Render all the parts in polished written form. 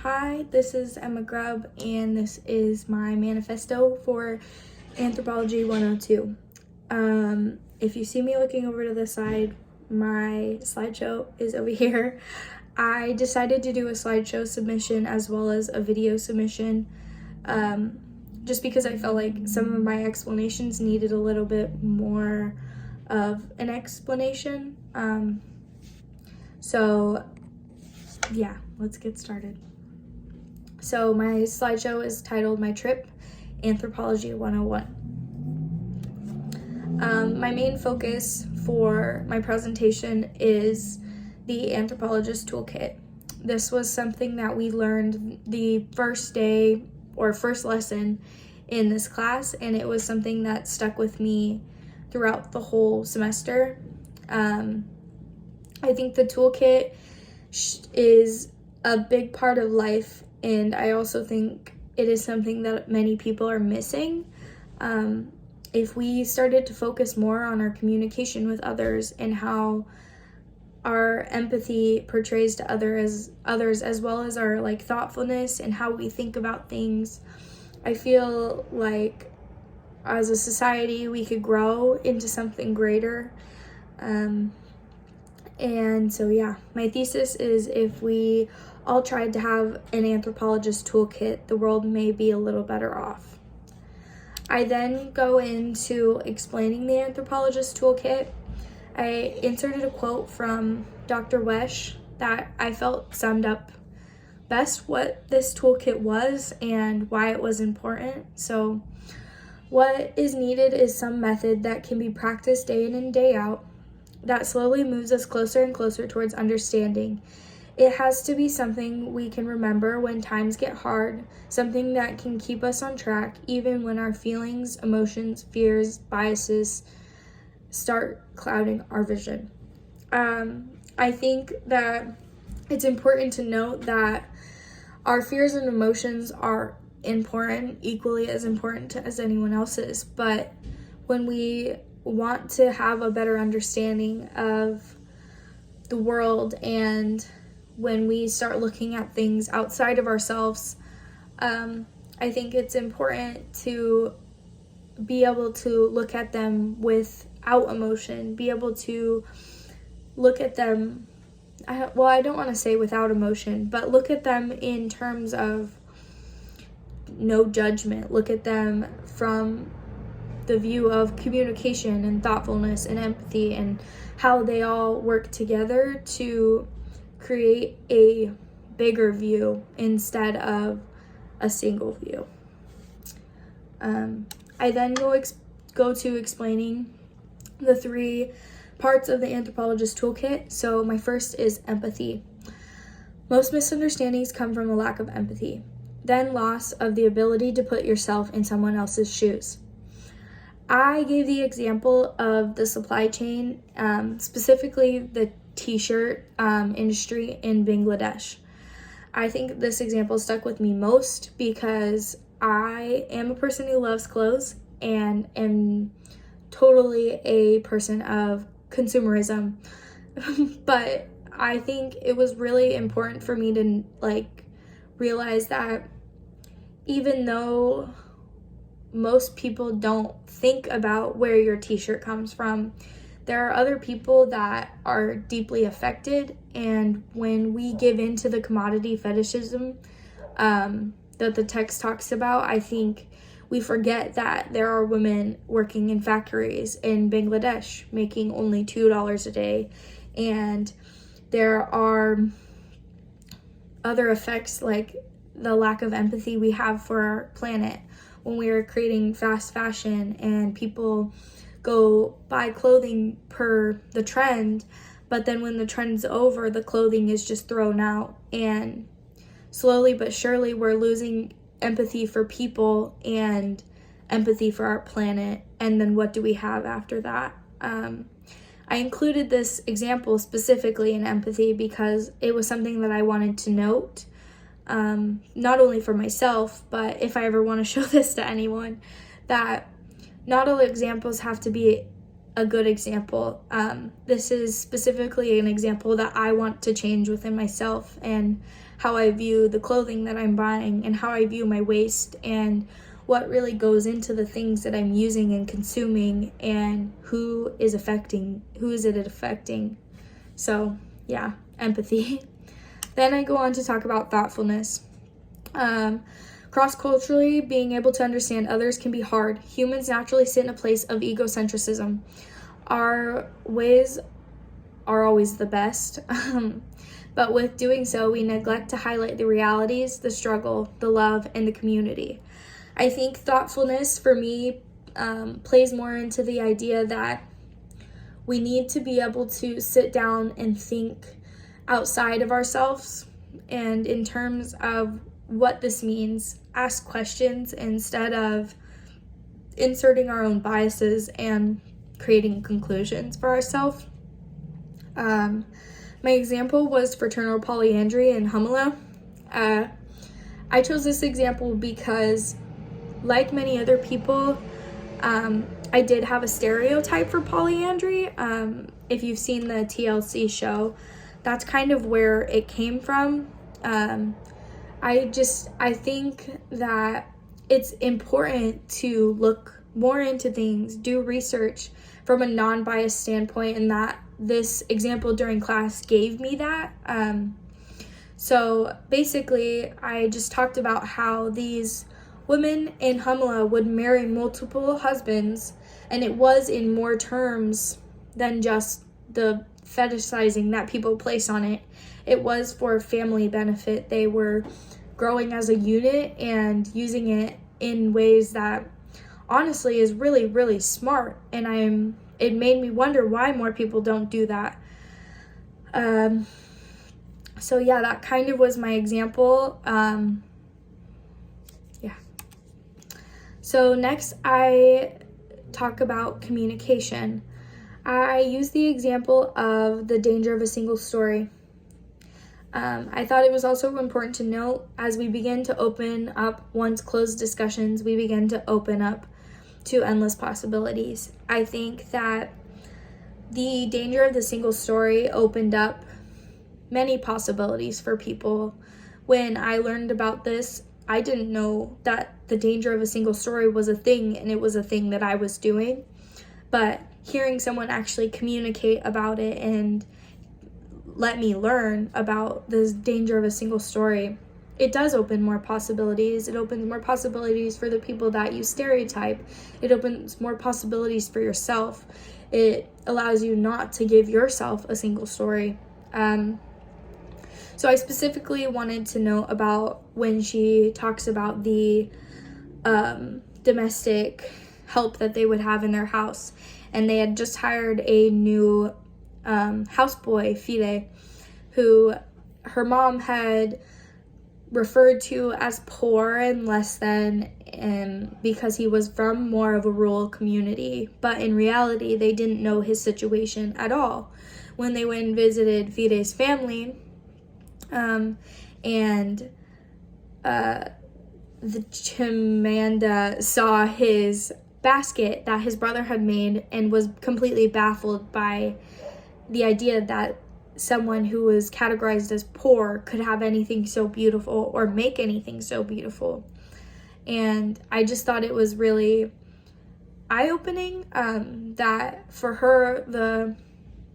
Hi, this is Emma Grubb, and this is my manifesto for Anthropology 102. If you see me looking over to the side, my slideshow is over here. I decided to do a slideshow submission as well as a video submission, just because I felt like some of my explanations needed a little bit more of an explanation. So yeah, let's get started. So my slideshow is titled My Trip, Anthropology 101. My main focus for my presentation is the Anthropologist Toolkit. This was something that we learned the first day or first lesson in this class, and it was something that stuck with me throughout the whole semester. I think the toolkit is a big part of life, and I also think it is something that many people are missing. If we started to focus more on our communication with others and how our empathy portrays to others, as well as our thoughtfulness and how we think about things, I feel like as a society we could grow into something greater. And so yeah, my thesis is if we all tried to have an anthropologist toolkit, the world may be a little better off. I then go into explaining the anthropologist toolkit. I inserted a quote from Dr. Wesh that I felt summed up best what this toolkit was and why it was important. So what is needed is some method that can be practiced day in and day out that slowly moves us closer and closer towards understanding. It has to be something we can remember when times get hard, something that can keep us on track even when our feelings, emotions, fears, biases start clouding our vision. I think that it's important to note that our fears and emotions are important, equally as important as anyone else's, but when we want to have a better understanding of the world and when we start looking at things outside of ourselves, I think it's important to be able to look at them without emotion, be able to look at them, I don't want to say without emotion, but look at them in terms of no judgment, look at them from the view of communication and thoughtfulness and empathy and how they all work together to create a bigger view instead of a single view. I then go to explaining the three parts of the anthropologist toolkit. So my first is empathy. Most misunderstandings come from a lack of empathy, then loss of the ability to put yourself in someone else's shoes. I gave the example of the supply chain, specifically the t-shirt industry in Bangladesh. I think this example stuck with me most because I am a person who loves clothes and am totally a person of consumerism. But I think it was really important for me to realize that even though most people don't think about where your t-shirt comes from, there are other people that are deeply affected, and when we give in to the commodity fetishism that the text talks about, I think we forget that there are women working in factories in Bangladesh making only $2 a day, and there are other effects like the lack of empathy we have for our planet when we are creating fast fashion and people go buy clothing per the trend, but then when the trend's over, the clothing is just thrown out, and slowly but surely we're losing empathy for people and empathy for our planet. And then what do we have after that? I included this example specifically in empathy because it was something that I wanted to note, not only for myself, but if I ever want to show this to anyone, that not all examples have to be a good example. This is specifically an example that I want to change within myself, and how I view the clothing that I'm buying, and how I view my waste, and what really goes into the things that I'm using and consuming, and who is it affecting. So yeah, empathy. Then I go on to talk about thoughtfulness. Cross-culturally, being able to understand others can be hard. Humans naturally sit in a place of egocentrism. Our ways are always the best, but with doing so, we neglect to highlight the realities, the struggle, the love, and the community. I think thoughtfulness for me plays more into the idea that we need to be able to sit down and think outside of ourselves, and in terms of what this means, ask questions instead of inserting our own biases and creating conclusions for ourselves. My example was fraternal polyandry in Humala. I chose this example because, like many other people, I did have a stereotype for polyandry. If you've seen the TLC show, that's kind of where it came from. I think that it's important to look more into things, do research from a non-biased standpoint, and that this example during class gave me that. So basically, I just talked about how these women in Humala would marry multiple husbands, and it was in more terms than just the fetishizing that people place on it. It was for family benefit. They were growing as a unit and using it in ways that honestly is really, really smart. And it made me wonder why more people don't do that. So yeah, that kind of was my example. So next I talk about communication. I use the example of the danger of a single story. I thought it was also important to note, as we begin to open up once closed discussions, we begin to open up to endless possibilities. I think that the danger of the single story opened up many possibilities for people. When I learned about this, I didn't know that the danger of a single story was a thing, and it was a thing that I was doing. But hearing someone actually communicate about it and let me learn about the danger of a single story, it does open more possibilities. It opens more possibilities for the people that you stereotype. It opens more possibilities for yourself. It allows you not to give yourself a single story. So I specifically wanted to know about when she talks about the domestic help that they would have in their house. And they had just hired a new houseboy, Fide, who her mom had referred to as poor and less than, because he was from more of a rural community. But in reality, they didn't know his situation at all. When they went and visited Fide's family, and the Chimanda saw his basket that his brother had made and was completely baffled by the idea that someone who was categorized as poor could have anything so beautiful or make anything so beautiful. And I just thought it was really eye-opening, that for her, the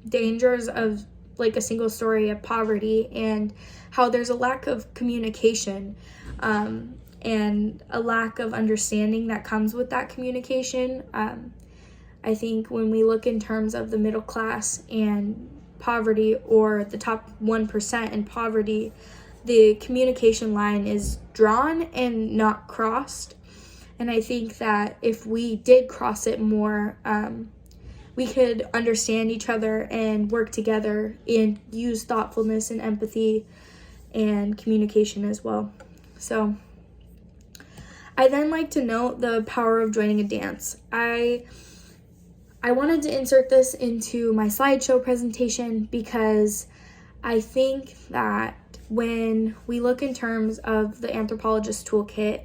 dangers of like a single story of poverty, and how there's a lack of communication, and a lack of understanding that comes with that communication. I think when we look in terms of the middle class and poverty, or the top 1% in poverty, the communication line is drawn and not crossed. And I think that if we did cross it more, we could understand each other and work together and use thoughtfulness and empathy and communication as well. So I then like to note the power of joining a dance. I wanted to insert this into my slideshow presentation because I think that when we look in terms of the Anthropologist Toolkit,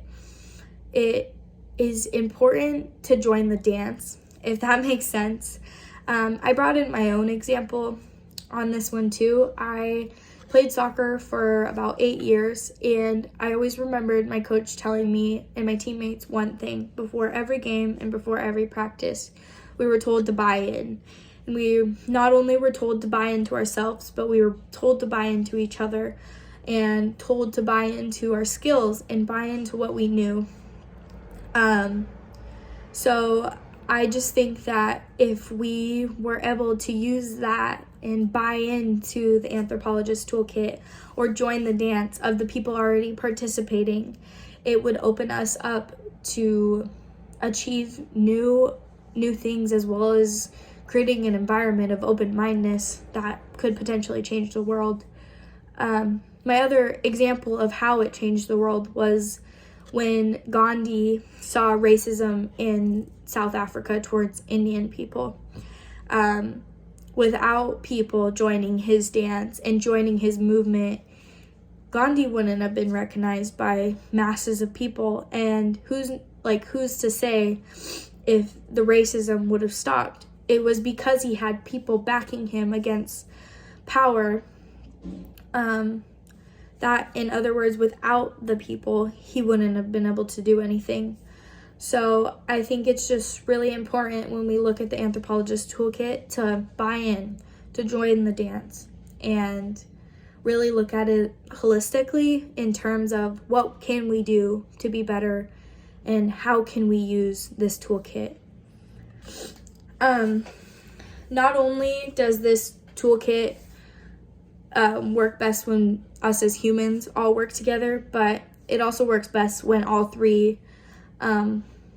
it is important to join the dance, if that makes sense. I brought in my own example on this one too. I played soccer for about 8 years, and I always remembered my coach telling me and my teammates one thing: before every game and before every practice, we were told to buy in. And we not only were told to buy into ourselves, but we were told to buy into each other and told to buy into our skills and buy into what we knew. So I just think that if we were able to use that and buy into the Anthropologist Toolkit or join the dance of the people already participating, it would open us up to achieve new things, as well as creating an environment of open-mindedness that could potentially change the world. My other example of how it changed the world was when Gandhi saw racism in South Africa towards Indian people. Without people joining his dance and joining his movement, Gandhi wouldn't have been recognized by masses of people. And who's to say if the racism would have stopped? It was because he had people backing him against power. That, in other words, without the people, he wouldn't have been able to do anything. So I think it's just really important when we look at the Anthropologist Toolkit to buy in, to join the dance, and really look at it holistically in terms of what can we do to be better and how can we use this toolkit. Not only does this toolkit work best when us as humans all work together, but it also works best when all three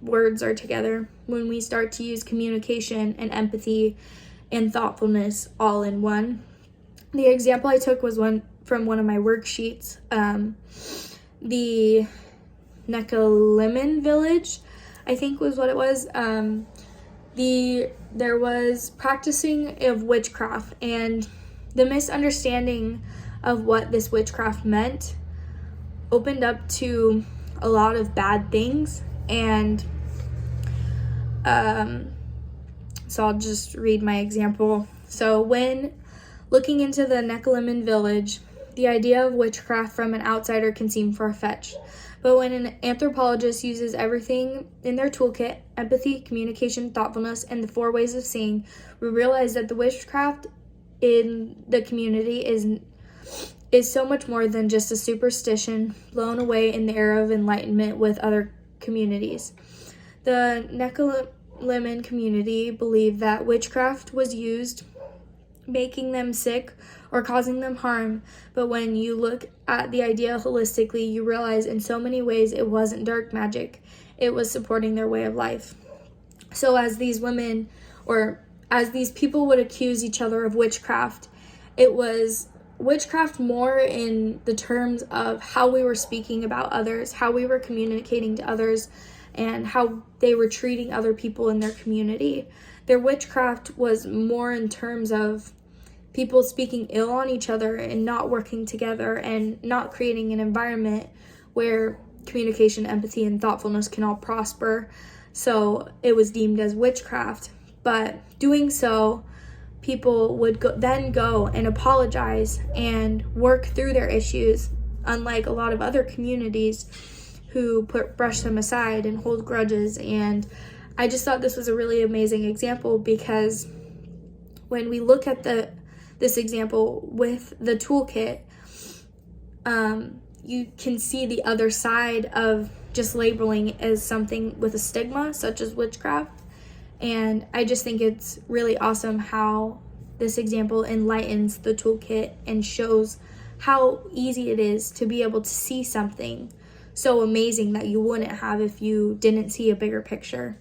words are together, when we start to use communication and empathy and thoughtfulness all in one. The example I took was from one of my worksheets. The Nekaliman village, I think was what it was. There was practicing of witchcraft, and the misunderstanding of what this witchcraft meant opened up to a lot of bad things. And so I'll just read my example. So when looking into the Nekaliman village, the idea of witchcraft from an outsider can seem far-fetched. But when an anthropologist uses everything in their toolkit, empathy, communication, thoughtfulness, and the 4 ways of seeing, we realize that the witchcraft in the community is so much more than just a superstition blown away in the era of enlightenment with other communities. The Nekaliman community believed that witchcraft was used, making them sick or causing them harm, but when you look at the idea holistically, you realize in so many ways it wasn't dark magic, it was supporting their way of life. So as these women, or as these people would accuse each other of witchcraft, it was witchcraft more in the terms of how we were speaking about others, how we were communicating to others, and how they were treating other people in their community. Their witchcraft was more in terms of people speaking ill on each other and not working together and not creating an environment where communication, empathy, and thoughtfulness can all prosper. So it was deemed as witchcraft. But doing so, people would then go and apologize and work through their issues, unlike a lot of other communities who brush them aside and hold grudges. And I just thought this was a really amazing example, because when we look at this example with the toolkit, you can see the other side of just labeling it as something with a stigma, such as witchcraft. And I just think it's really awesome how this example enlightens the toolkit and shows how easy it is to be able to see something so amazing that you wouldn't have if you didn't see a bigger picture.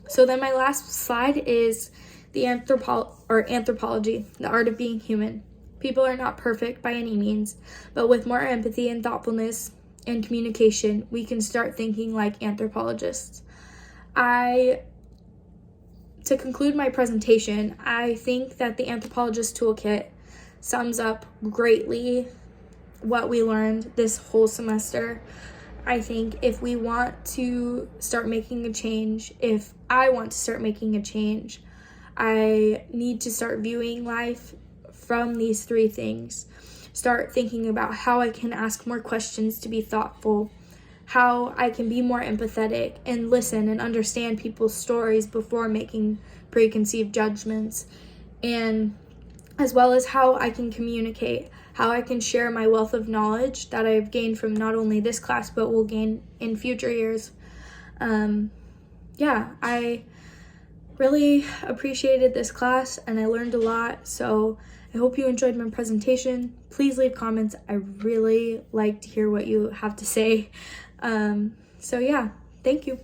So then my last slide is the anthropology, the art of being human. People are not perfect by any means, but with more empathy and thoughtfulness and communication, we can start thinking like anthropologists. To conclude my presentation, I think that the Anthropologist Toolkit sums up greatly what we learned this whole semester. I think if we want to start making a change, if I want to start making a change, I need to start viewing life from these three things. Start thinking about how I can ask more questions to be thoughtful, how I can be more empathetic and listen and understand people's stories before making preconceived judgments, and as well as how I can communicate, how I can share my wealth of knowledge that I've gained from not only this class but will gain in future years. I really appreciated this class and I learned a lot, so I hope you enjoyed my presentation. Please leave comments. I really like to hear what you have to say. Thank you.